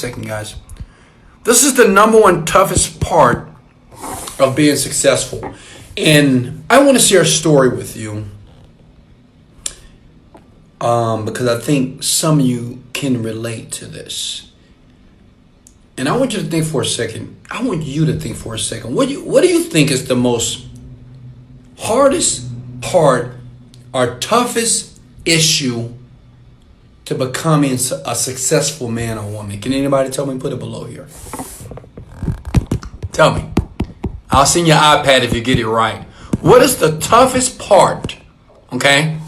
Second, guys. This is the number one toughest part of being successful. And I want to share a story with you because I think some of you can relate to this. And I want you to think for a second. I want you to think for a second. What do you think is the most hardest part or toughest issue to becoming a successful man or woman? Can anybody tell me? Put it below here. Tell me. I'll send you an iPad if you get it right. What is the toughest part, okay,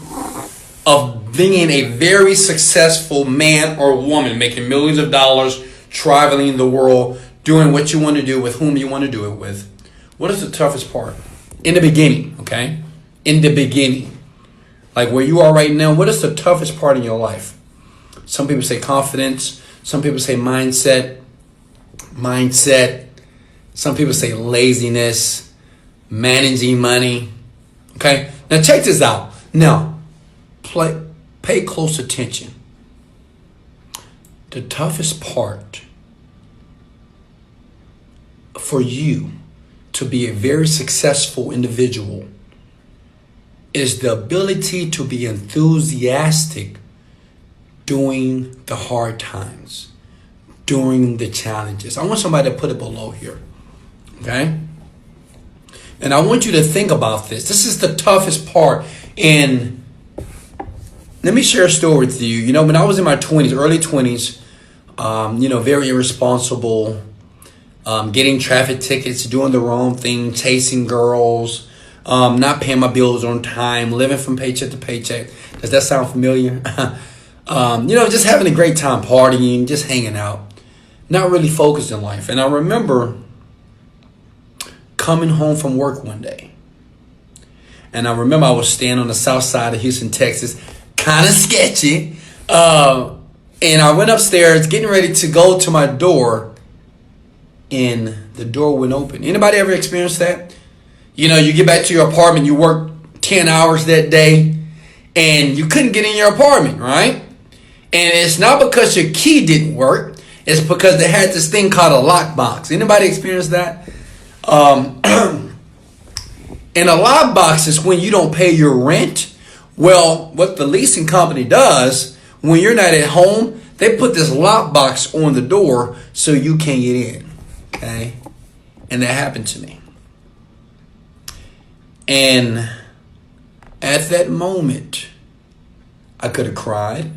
of being a very successful man or woman, making millions of dollars, traveling the world, doing what you want to do with whom you want to do it with? What is the toughest part? In the beginning, okay? In the beginning. Like where you are right now, what is the toughest part in your life? Some people say confidence. Some people say mindset. Some people say laziness, managing money. Okay? Now check this out. Now, pay close attention. The toughest part for you to be a very successful individual is the ability to be enthusiastic during the hard times, during the challenges. I want somebody to put it below here, okay? And I want you to think about this. This is the toughest part. And let me share a story with you. You know, when I was in my 20s, early 20s, very irresponsible, getting traffic tickets, doing the wrong thing, chasing girls, not paying my bills on time, living from paycheck to paycheck. Does that sound familiar? Just having a great time partying, just hanging out, not really focused in life. And I remember coming home from work one day. And I remember I was staying on the south side of Houston, Texas, kind of sketchy. And I went upstairs getting ready to go to my door, and the door wouldn't open. Anybody ever experienced that? You know, you get back to your apartment, you work 10 hours that day, and you couldn't get in your apartment, right? And it's not because your key didn't work. It's because they had this thing called a lockbox. Anybody experience that? And a lockbox is when you don't pay your rent. Well, what the leasing company does, when you're not at home, they put this lockbox on the door so you can't get in, okay? And that happened to me. And at that moment, I could have cried.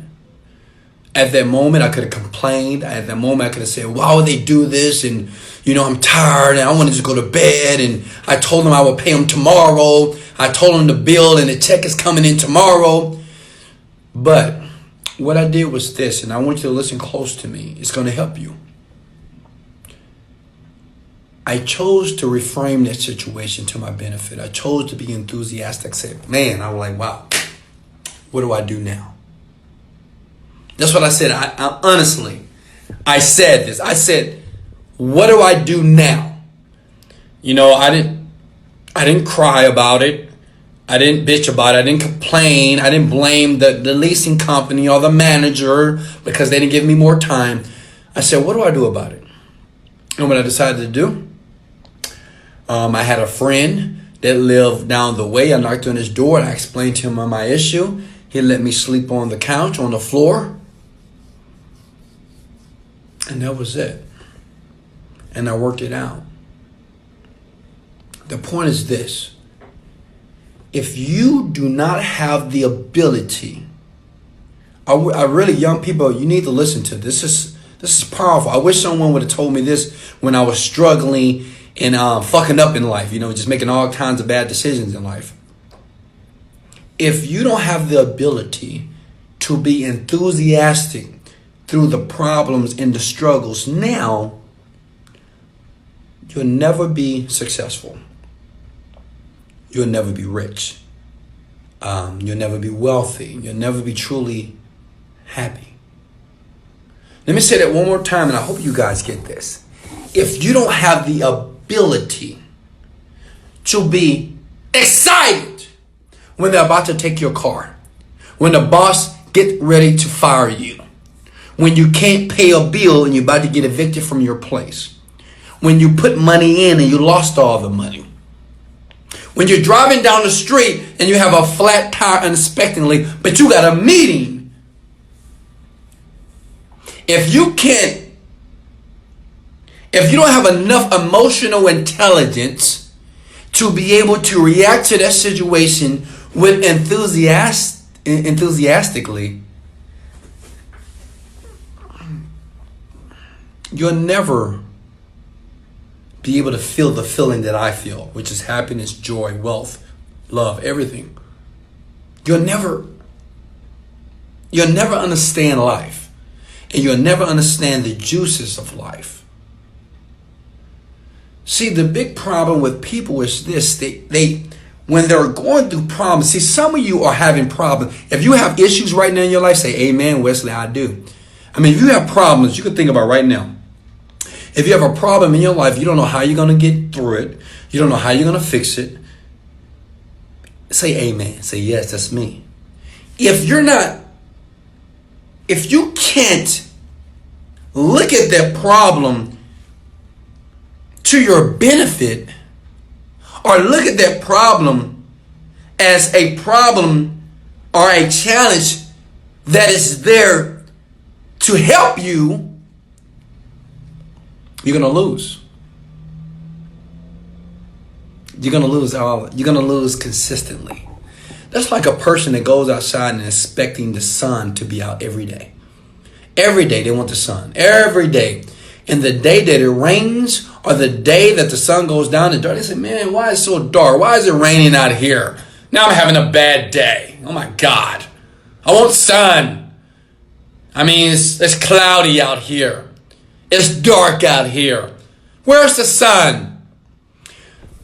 At that moment, I could have complained. At that moment, I could have said, why would they do this? And, I'm tired and I wanted to go to bed. And I told them I would pay them tomorrow. I told them the bill and the check is coming in tomorrow. But what I did was this, and I want you to listen close to me. It's going to help you. I chose to reframe that situation to my benefit. I chose to be enthusiastic. I said, man, I was like, wow, what do I do now? That's what I said. I honestly, I said this. I said, what do I do now? I didn't cry about it. I didn't bitch about it. I didn't complain. I didn't blame the leasing company or the manager because they didn't give me more time. I said, what do I do about it? And what I decided to do, I had a friend that lived down the way. I knocked on his door and I explained to him my issue. He let me sleep on the couch, on the floor. And that was it. And I worked it out. The point is this. If you do not have the ability, I really, young people, you need to listen to this. This is powerful. I wish someone would have told me this when I was struggling and fucking up in life, just making all kinds of bad decisions in life. If you don't have the ability to be enthusiastic through the problems and the struggles now, you'll never be successful. You'll never be rich. You'll never be wealthy. You'll never be truly happy. Let me say that one more time, and I hope you guys get this. If you don't have the ability to be excited when they're about to take your car, when the boss get ready to fire you, When you can't pay a bill and you're about to get evicted from your place. When you put money in and you lost all the money. When you're driving down the street and you have a flat tire unexpectedly, but you got a meeting. If you don't have enough emotional intelligence to be able to react to that situation with enthusiastically, you'll never be able to feel the feeling that I feel, which is happiness, joy, wealth, love, everything. You'll never understand life, and you'll never understand the juices of life. See, the big problem with people is this: they when they're going through problems. See, some of you are having problems. If you have issues right now in your life, say, "Amen, Wesley, I do." I mean, if you have problems, you can think about right now. If you have a problem in your life, you don't know how you're going to get through it. You don't know how you're going to fix it. Say amen. Say, yes, that's me. If you can't look at that problem to your benefit, or look at that problem as a problem or a challenge that is there to help you, you're going to lose. You're going to lose all. You're going to lose consistently. That's like a person that goes outside and expecting the sun to be out every day. Every day they want the sun. Every day. And the day that it rains or the day that the sun goes down in dark, they say, man, why is it so dark? Why is it raining out here? Now I'm having a bad day. Oh my God. I want sun. I mean, it's cloudy out here. It's dark out here. Where's the sun?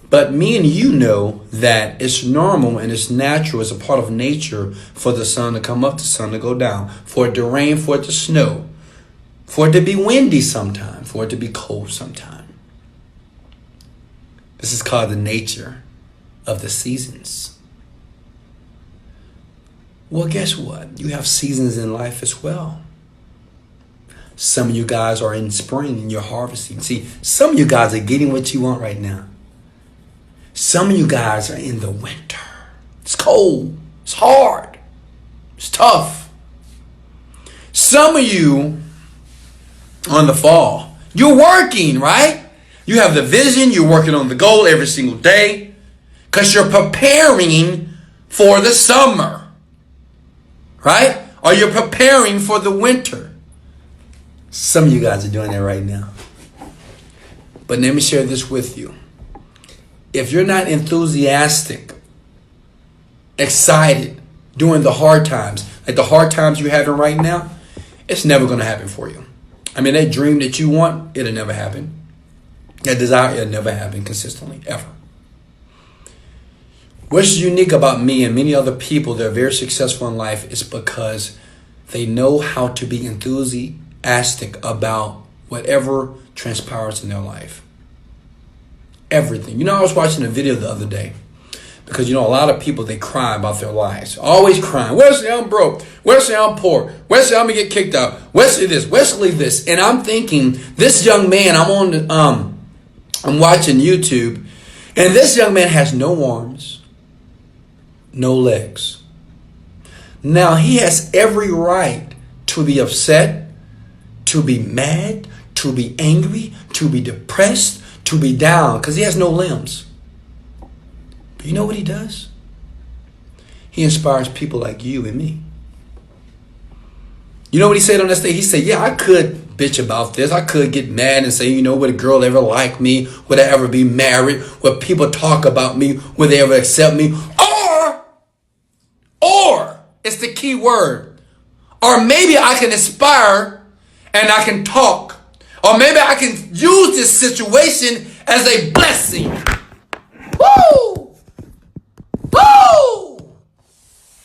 But me and you know that it's normal and it's natural. It's a part of nature for the sun to come up, the sun to go down, for it to rain, for it to snow, for it to be windy sometime, for it to be cold sometime. This is called the nature of the seasons. Well, guess what? You have seasons in life as well. Some of you guys are in spring and you're harvesting. See, some of you guys are getting what you want right now. Some of you guys are in the winter. It's cold. It's hard. It's tough. Some of you on the fall. You're working, right? You have the vision. You're working on the goal every single day because you're preparing for the summer, right? Or you're preparing for the winter. Some of you guys are doing that right now. But let me share this with you. If you're not enthusiastic, excited during the hard times, like the hard times you're having right now, it's never going to happen for you. I mean, that dream that you want, it'll never happen. That desire, it'll never happen consistently, ever. What's unique about me and many other people that are very successful in life is because they know how to be enthusiastic about whatever transpires in their life. Everything. You know, I was watching a video the other day because, you know, a lot of people, they cry about their lives. Always crying. Wesley, I'm broke. Wesley, I'm poor. Wesley, I'm going to get kicked out. Wesley this. Wesley this. And I'm thinking, this young man, I'm watching YouTube, and this young man has no arms, no legs. Now, he has every right to be upset, to be mad, to be angry, to be depressed, to be down, because he has no limbs. But you know what he does? He inspires people like you and me. You know what he said on that stage? He said, yeah, I could bitch about this. I could get mad and say, you know, would a girl ever like me? Would I ever be married? Would people talk about me? Would they ever accept me? Or, it's the key word. Or maybe I can aspire and I can talk. Or maybe I can use this situation as a blessing. Woo! Woo!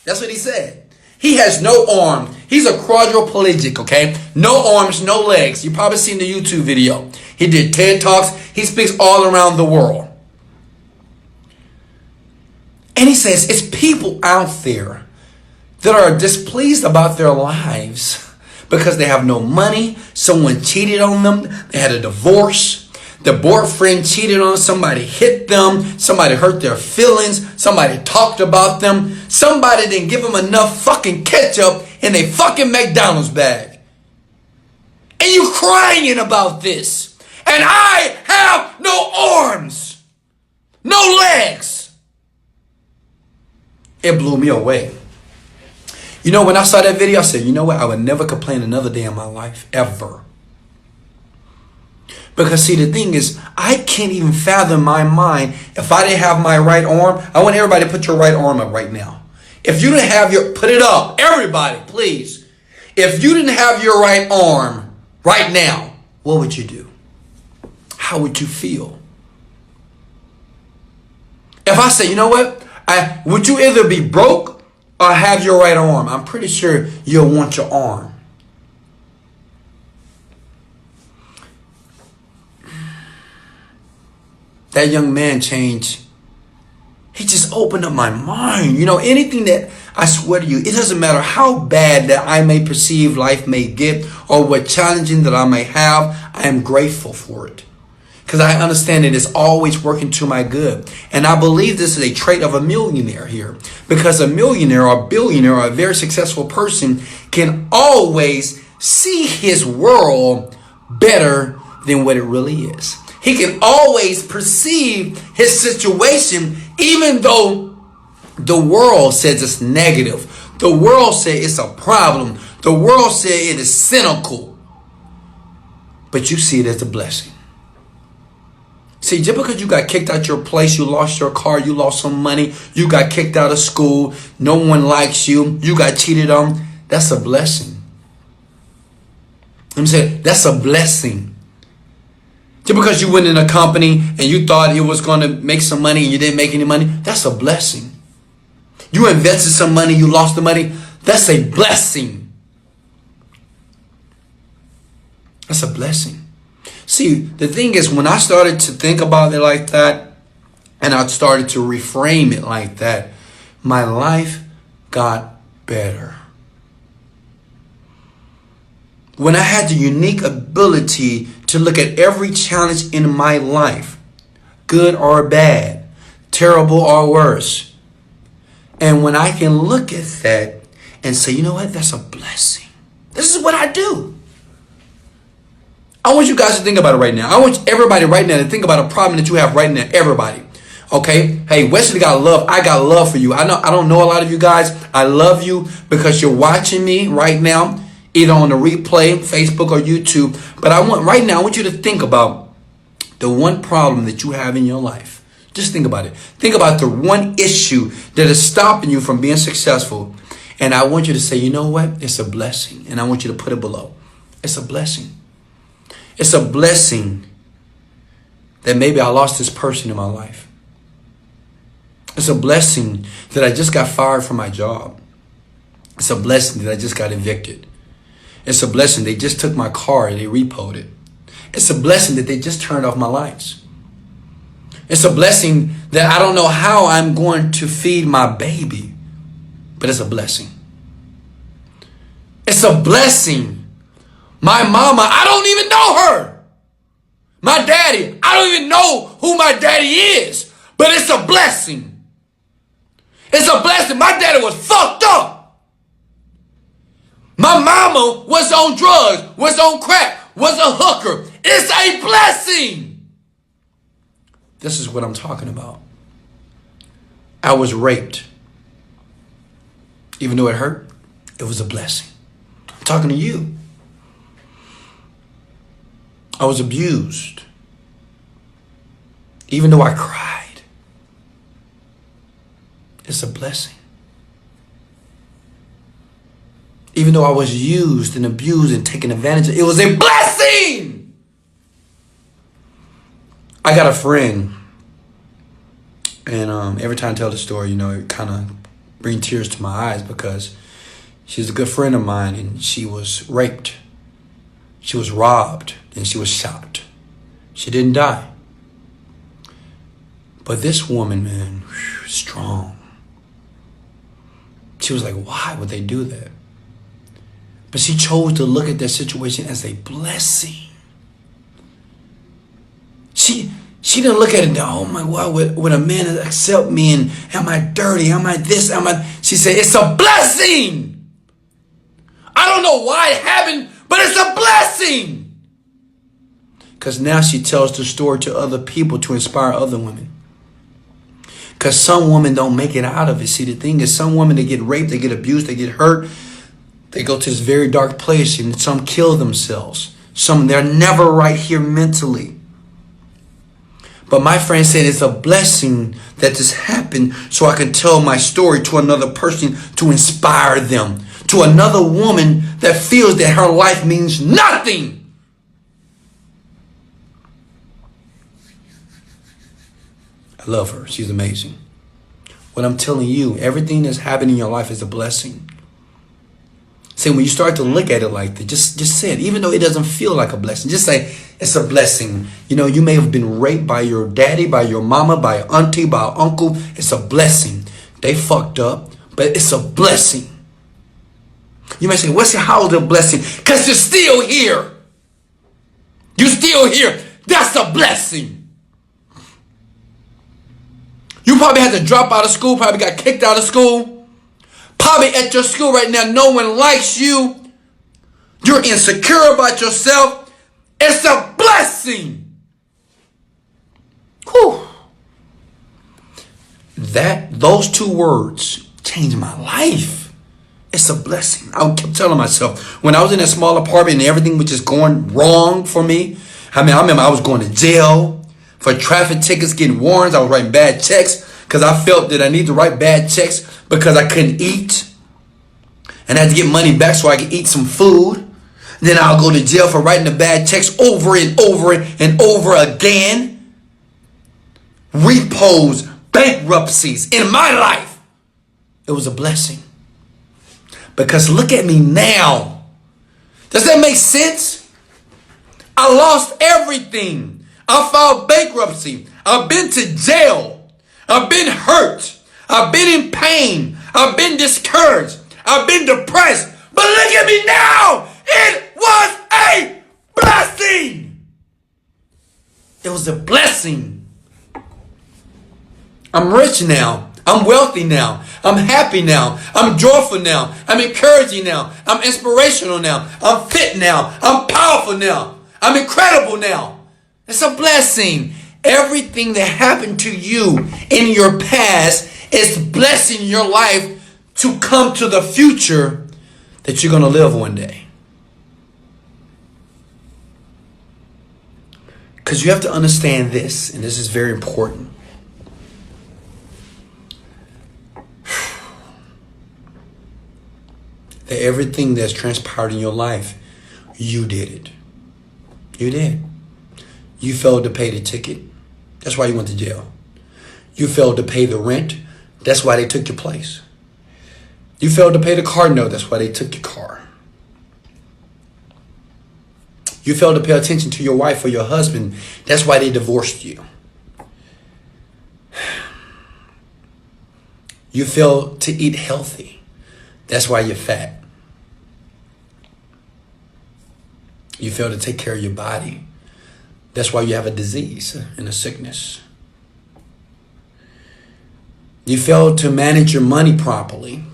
That's what he said. He has no arms. He's a quadriplegic, okay? No arms, no legs. You've probably seen the YouTube video. He did TED Talks. He speaks all around the world. And he says, it's people out there that are displeased about their lives because they have no money. Someone cheated on them. They had a divorce. The boyfriend cheated on them. Somebody hit them. Somebody hurt their feelings. Somebody talked about them. Somebody didn't give them enough fucking ketchup in a fucking McDonald's bag. And you crying about this. And I have no arms. No legs. It blew me away. You know, when I saw that video, I said, you know what? I would never complain another day in my life, ever. Because see, the thing is, I can't even fathom my mind if I didn't have my right arm. I want everybody to put your right arm up right now. If you didn't have your, put it up. Everybody, please. If you didn't have your right arm right now, what would you do? How would you feel? If I say, you know what? Would you either be broke or have your right arm? I'm pretty sure you'll want your arm. That young man changed. He just opened up my mind. You know, anything that, I swear to you, it doesn't matter how bad that I may perceive life may get or what challenging that I may have, I am grateful for it. Because I understand it is always working to my good. And I believe this is a trait of a millionaire here. Because a millionaire or billionaire or a very successful person can always see his world better than what it really is. He can always perceive his situation even though the world says it's negative. The world says it's a problem. The world says it is cynical. But you see it as a blessing. See, just because you got kicked out your place, you lost your car, you lost some money, you got kicked out of school, no one likes you, you got cheated on, that's a blessing. I'm saying that's a blessing. Just because you went in a company and you thought it was going to make some money and you didn't make any money, that's a blessing. You invested some money, you lost the money, that's a blessing. That's a blessing. See, the thing is, when I started to think about it like that, and I started to reframe it like that, my life got better. When I had the unique ability to look at every challenge in my life, good or bad, terrible or worse, and when I can look at that and say, you know what, that's a blessing. This is what I do. I want you guys to think about it right now. I want everybody right now to think about a problem that you have right now. Everybody. Okay? Hey, Wesley got love. I got love for you. I don't know a lot of you guys. I love you because you're watching me right now, either on the replay, Facebook or YouTube. But I want you to think about the one problem that you have in your life. Just think about it. Think about the one issue that is stopping you from being successful. And I want you to say, you know what? It's a blessing. And I want you to put it below. It's a blessing. It's a blessing that maybe I lost this person in my life. It's a blessing that I just got fired from my job. It's a blessing that I just got evicted. It's a blessing they just took my car and they repoed it. It's a blessing that they just turned off my lights. It's a blessing that I don't know how I'm going to feed my baby, but it's a blessing. It's a blessing. My mama, I don't even know her. My daddy, I don't even know who my daddy is. But it's a blessing. It's a blessing. My daddy was fucked up. My mama was on drugs, was on crack, was a hooker. It's a blessing. This is what I'm talking about. I was raped. Even though it hurt, it was a blessing. I'm talking to you. I was abused. Even though I cried, it's a blessing. Even though I was used and abused and taken advantage of, it was a blessing. I got a friend, and every time I tell the story, you know, it kind of brings tears to my eyes because she's a good friend of mine and she was raped. She was robbed and she was shot. She didn't die. But this woman, man, strong. She was like, why would they do that? But she chose to look at that situation as a blessing. She didn't look at it, oh my God, would a man accept me, and am I dirty? Am I this? She said, it's a blessing. I don't know why it happened, but it's a blessing. Because now she tells the story to other people to inspire other women. Because some women don't make it out of it. See, the thing is, some women, they get raped, they get abused, they get hurt. They go to this very dark place, and some kill themselves. Some, they're never right here mentally. But my friend said it's a blessing that this happened so I can tell my story to another person to inspire them. To another woman that feels that her life means nothing. I love her. She's amazing. What I'm telling you, everything that's happening in your life is a blessing. See, when you start to look at it like that, just say it. Even though it doesn't feel like a blessing, just say it's a blessing. You know, you may have been raped by your daddy, by your mama, by your auntie, by your uncle. It's a blessing. They fucked up, but it's a blessing. You may say, Wesley, how is it a blessing? Because you're still here. You're still here. That's a blessing. You probably had to drop out of school, probably got kicked out of school. Probably at your school right now, no one likes you. You're insecure about yourself. It's a blessing. Whew. Those two words changed my life. It's a blessing. I kept telling myself, when I was in that small apartment and everything was just going wrong for me. I remember I was going to jail for traffic tickets, getting warrants. I was writing bad checks because I felt that I need to write bad checks because I couldn't eat. And I had to get money back so I could eat some food. Then I'll go to jail for writing the bad checks over and over and over again. Repos, bankruptcies in my life. It was a blessing. Because look at me now. Does that make sense? I lost everything. I filed bankruptcy. I've been to jail. I've been hurt. I've been in pain. I've been discouraged. I've been depressed. But look at me now. It was a blessing. It was a blessing. I'm rich now. I'm wealthy now. I'm happy now. I'm joyful now. I'm encouraging now. I'm inspirational now. I'm fit now. I'm powerful now. I'm incredible now. It's a blessing. Everything that happened to you in your past is blessing your life to come to the future that you're going to live one day. Because you have to understand this, and this is very important. That everything that's transpired in your life, you did it. You did. You failed to pay the ticket. That's why you went to jail. You failed to pay the rent. That's why they took your place. You failed to pay the car note. That's why they took your car. You failed to pay attention to your wife or your husband. That's why they divorced you. You failed to eat healthy. That's why you're fat. You failed to take care of your body. That's why you have a disease and a sickness. You failed to manage your money properly.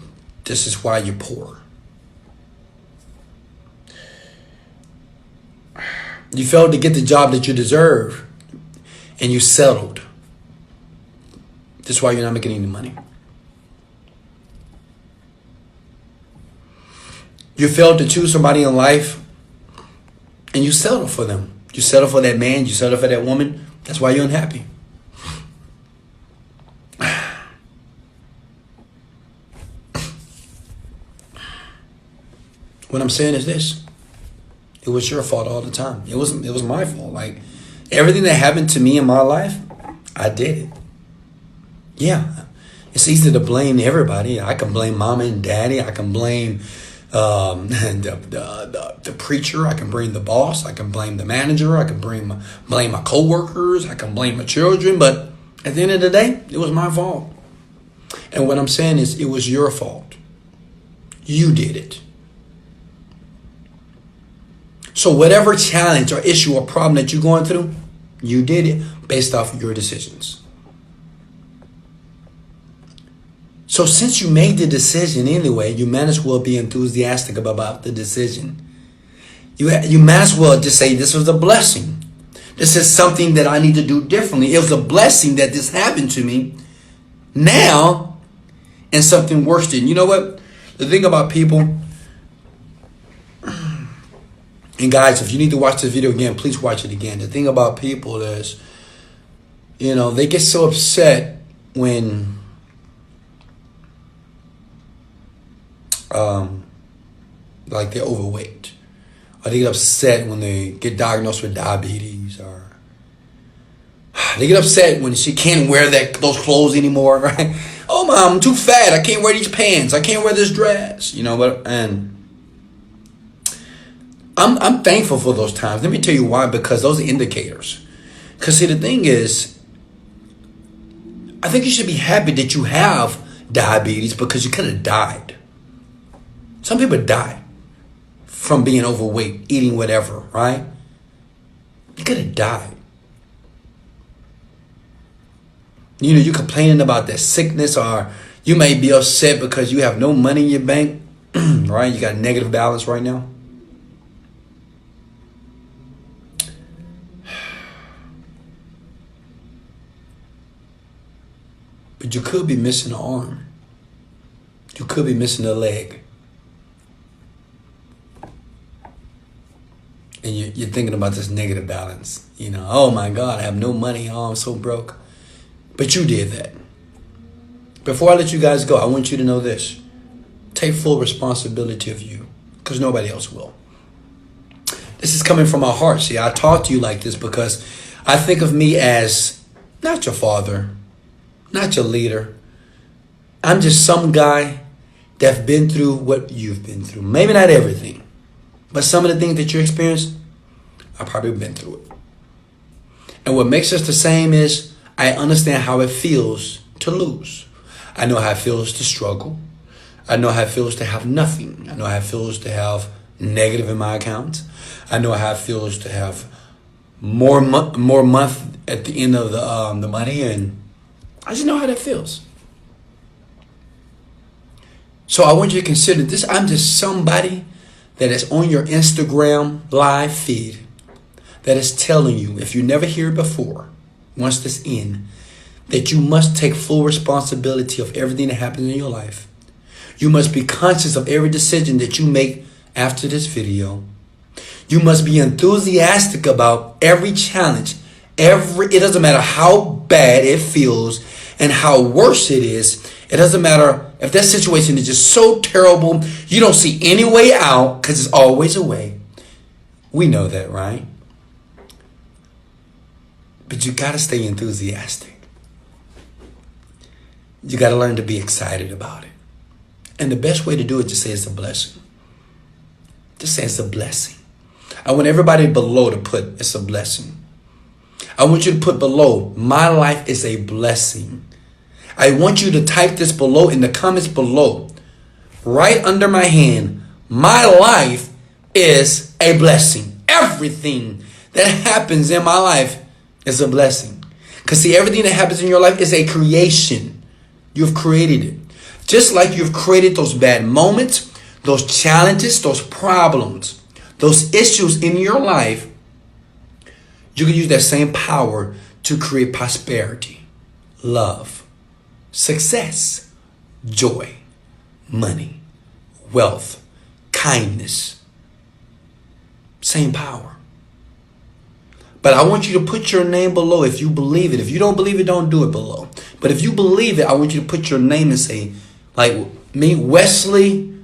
This is why you're poor. You failed to get the job that you deserve, and you settled. This is why you're not making any money. You failed to choose somebody in life, and you settle for them. You settle for that man. You settle for that woman. That's why you're unhappy. What I'm saying is this. It was your fault all the time. It was my fault. Like, everything that happened to me in my life, I did it. Yeah. It's easy to blame everybody. I can blame mama and daddy. I can blame the preacher. I can blame the boss. I can blame the manager. I can blame my coworkers. I can blame my children. But at the end of the day, it was my fault. And what I'm saying is, it was your fault. You did it. So whatever challenge or issue or problem that you're going through, you did it based off of your decisions. So since you made the decision anyway, you might as well be enthusiastic about the decision. You might as well just say, this was a blessing. This is something that I need to do differently. It was a blessing that this happened to me now, and something worse didn't. You know what? The thing about people, and guys, if you need to watch this video again, please watch it again. The thing about people is, they get so upset when like they're overweight, or they get upset when they get diagnosed with diabetes, or they get upset when she can't wear those clothes anymore, right? Oh, Mom, I'm too fat. I can't wear these pants. I can't wear this dress. And I'm thankful for those times. Let me tell you why. Because those are indicators. Because see, the thing is, I think you should be happy that you have diabetes, because you could have died. Some people die from being overweight, eating whatever, right? You could have died. You're complaining about that sickness, or you may be upset because you have no money in your bank, right? You got a negative balance right now. But you could be missing an arm. You could be missing a leg. And you're thinking about this negative balance. Oh my God, I have no money. Oh, I'm so broke. But you did that. Before I let you guys go, I want you to know this. Take full responsibility of you, because nobody else will. This is coming from my heart. See, I talk to you like this because I think of me as not your father, not your leader. I'm just some guy that's been through what you've been through. Maybe not everything, but some of the things that you experienced, I've probably been through it. And what makes us the same is I understand how it feels to lose. I know how it feels to struggle. I know how it feels to have nothing. I know how it feels to have negative in my account. I know how it feels to have more month at the end of the money, and I just know how that feels. So I want you to consider this. I'm just somebody that is on your Instagram live feed that is telling you, if you never hear it before, once this ends, that you must take full responsibility of everything that happens in your life. You must be conscious of every decision that you make after this video. You must be enthusiastic about every challenge. It doesn't matter how bad it feels and how worse it is. It doesn't matter if that situation is just so terrible, you don't see any way out, because there's always a way. We know that, right? But you got to stay enthusiastic. You got to learn to be excited about it. And the best way to do it, just say it's a blessing. Just say it's a blessing. I want everybody below to put it's a blessing. I want you to put below, my life is a blessing. I want you to type this below in the comments below. Right under my hand, my life is a blessing. Everything that happens in my life is a blessing. Because see, everything that happens in your life is a creation. You've created it. Just like you've created those bad moments, those challenges, those problems, those issues in your life, you can use that same power to create prosperity, love, success, joy, money, wealth, kindness. Same power. But I want you to put your name below if you believe it. If you don't believe it, don't do it below. But if you believe it, I want you to put your name and say, like me, Wesley,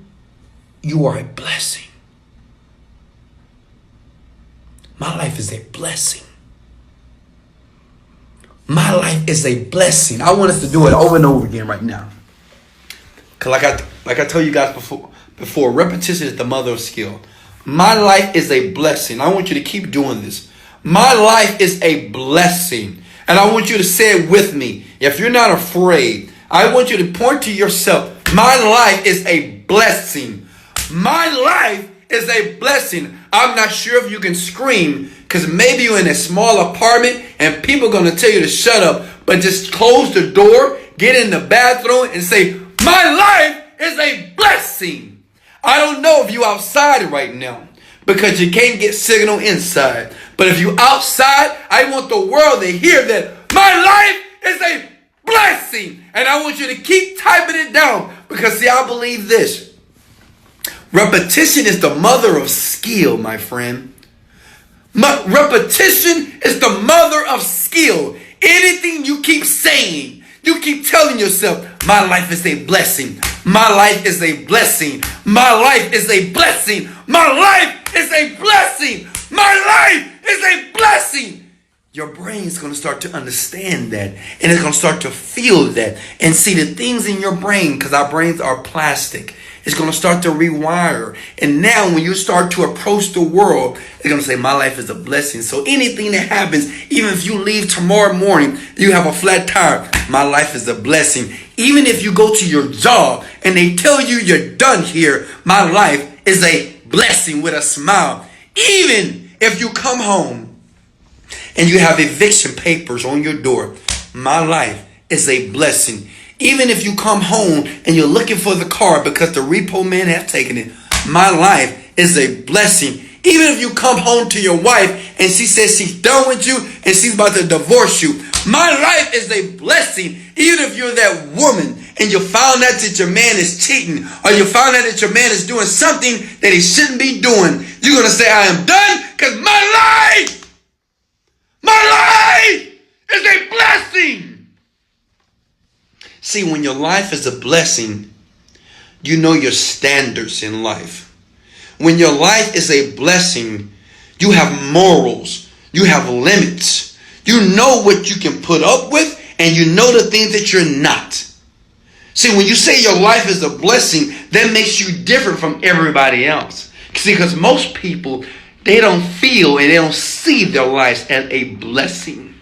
you are a blessing. My life is a blessing. My life is a blessing. I want us to do it over and over again right now. Because like I told you guys before, repetition is the mother of skill. My life is a blessing. I want you to keep doing this. My life is a blessing. And I want you to say it with me. If you're not afraid, I want you to point to yourself. My life is a blessing. My life is a blessing. I'm not sure if you can scream because maybe you're in a small apartment and people are going to tell you to shut up. But just close the door, get in the bathroom and say, my life is a blessing. I don't know if you're outside right now because you can't get signal inside. But if you're outside, I want the world to hear that my life is a blessing. And I want you to keep typing it down because, see, I believe this. Repetition is the mother of skill, my friend. Repetition is the mother of skill. Anything you keep saying, you keep telling yourself, my life is a blessing. My life is a blessing. My life is a blessing. My life is a blessing. My life is a blessing. Your brain's going to start to understand that. And it's going to start to feel that. And see the things in your brain, because our brains are plastic. It's going to start to rewire. And now when you start to approach the world, it's going to say, my life is a blessing. So anything that happens, even if you leave tomorrow morning, you have a flat tire, my life is a blessing. Even if you go to your job and they tell you you're done here, my life is a blessing with a smile. Even if you come home and you have eviction papers on your door, my life is a blessing. Even if you come home and you're looking for the car because the repo man has taken it, my life is a blessing. Even if you come home to your wife and she says she's done with you and she's about to divorce you, my life is a blessing. Even if you're that woman and you found out that your man is cheating or you found out that your man is doing something that he shouldn't be doing, you're going to say, I am done because my life is a blessing. See, when your life is a blessing, you know your standards in life. When your life is a blessing, you have morals. You have limits. You know what you can put up with, and you know the things that you're not. See, when you say your life is a blessing, that makes you different from everybody else. See, because most people, they don't feel and they don't see their lives as a blessing.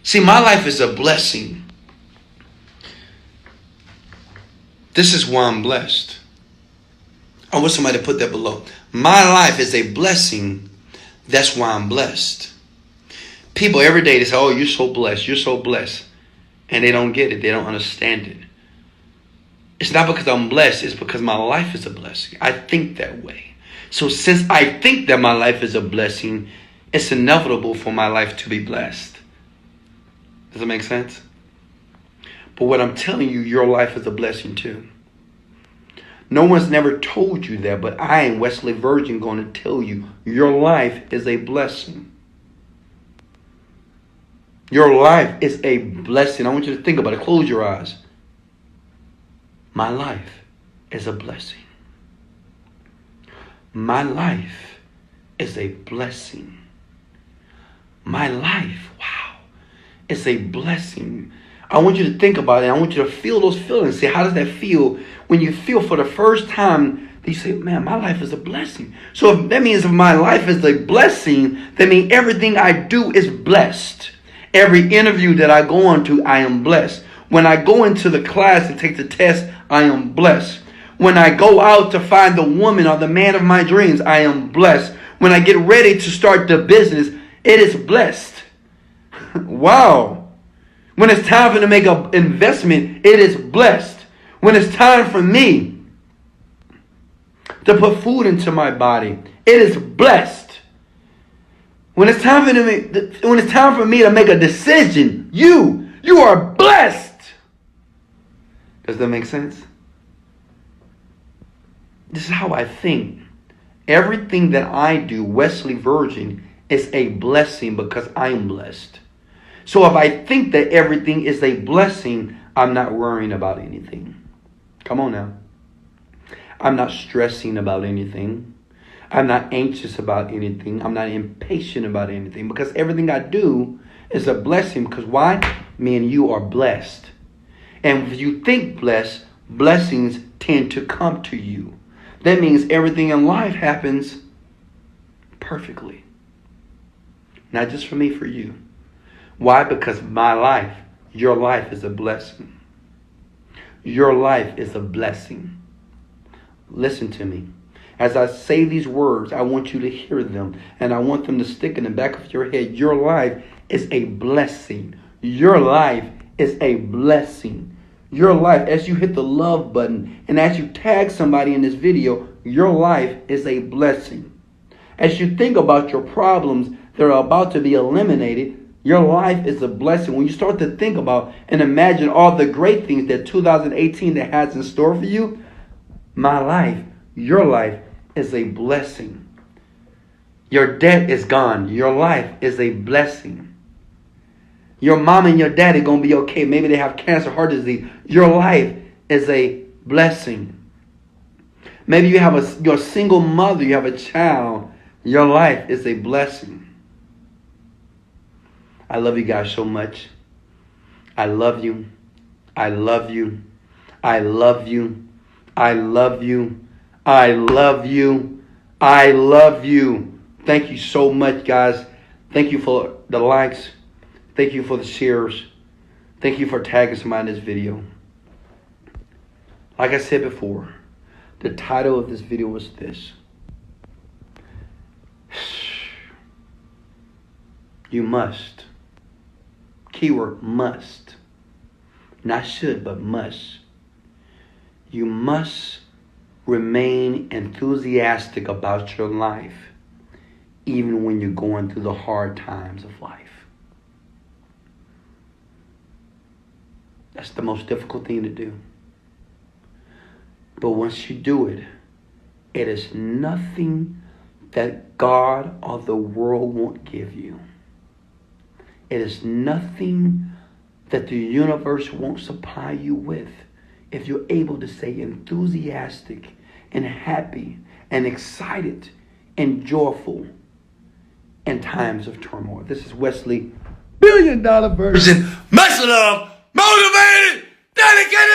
See, my life is a blessing. This is why I'm blessed. I want somebody to put that below. My life is a blessing. That's why I'm blessed. People every day, they say, oh, you're so blessed. You're so blessed. And they don't get it. They don't understand it. It's not because I'm blessed. It's because my life is a blessing. I think that way. So since I think that my life is a blessing, it's inevitable for my life to be blessed. Does that make sense? But what I'm telling you, your life is a blessing too. No one's never told you that, but I am Wesley Virgin going to tell you, your life is a blessing. Your life is a blessing. I want you to think about it. Close your eyes. My life is a blessing. My life is a blessing. My life, wow, is a blessing. I want you to think about it. I want you to feel those feelings. Say, how does that feel when you feel for the first time that you say, man, my life is a blessing. So if that means if my life is a blessing, that means everything I do is blessed. Every interview that I go on to, I am blessed. When I go into the class and take the test, I am blessed. When I go out to find the woman or the man of my dreams, I am blessed. When I get ready to start the business, it is blessed. Wow. When it's time for me to make an investment, it is blessed. When it's time for me to put food into my body, it is blessed. When it's time for me to make a decision, you are blessed. Does that make sense? This is how I think. Everything that I do, Wesley Virgin, is a blessing because I'm blessed. So if I think that everything is a blessing, I'm not worrying about anything. Come on now. I'm not stressing about anything. I'm not anxious about anything. I'm not impatient about anything because everything I do is a blessing. Because why? Me and you are blessed. And if you think blessed, blessings tend to come to you. That means everything in life happens perfectly. Not just for me, for you. Why? Because my life, your life is a blessing. Your life is a blessing. Listen to me. As I say these words, I want you to hear them, and I want them to stick in the back of your head. Your life is a blessing. Your life is a blessing. Your life, as you hit the love button and as you tag somebody in this video, your life is a blessing. As you think about your problems that are about to be eliminated, your life is a blessing. When you start to think about and imagine all the great things that 2018 that has in store for you, my life, your life is a blessing. Your debt is gone. Your life is a blessing. Your mom and your dad are going to be okay. Maybe they have cancer, heart disease. Your life is a blessing. Maybe you're a single mother, you have a child. Your life is a blessing. I love you guys so much. I love you. I love you. I love you. I love you. I love you. I love you. Thank you so much, guys. Thank you for the likes. Thank you for the shares. Thank you for tagging somebody in this video. Like I said before, the title of this video was this. You must. Keyword must. Not should, but must. You must remain enthusiastic about your life, even when you're going through the hard times of life. That's the most difficult thing to do. But once you do it, it is nothing that God or the world won't give you. It is nothing that the universe won't supply you with if you're able to stay enthusiastic and happy and excited and joyful in times of turmoil. This is Wesley Billion Dollar Virgin. Much love, motivated, dedicated.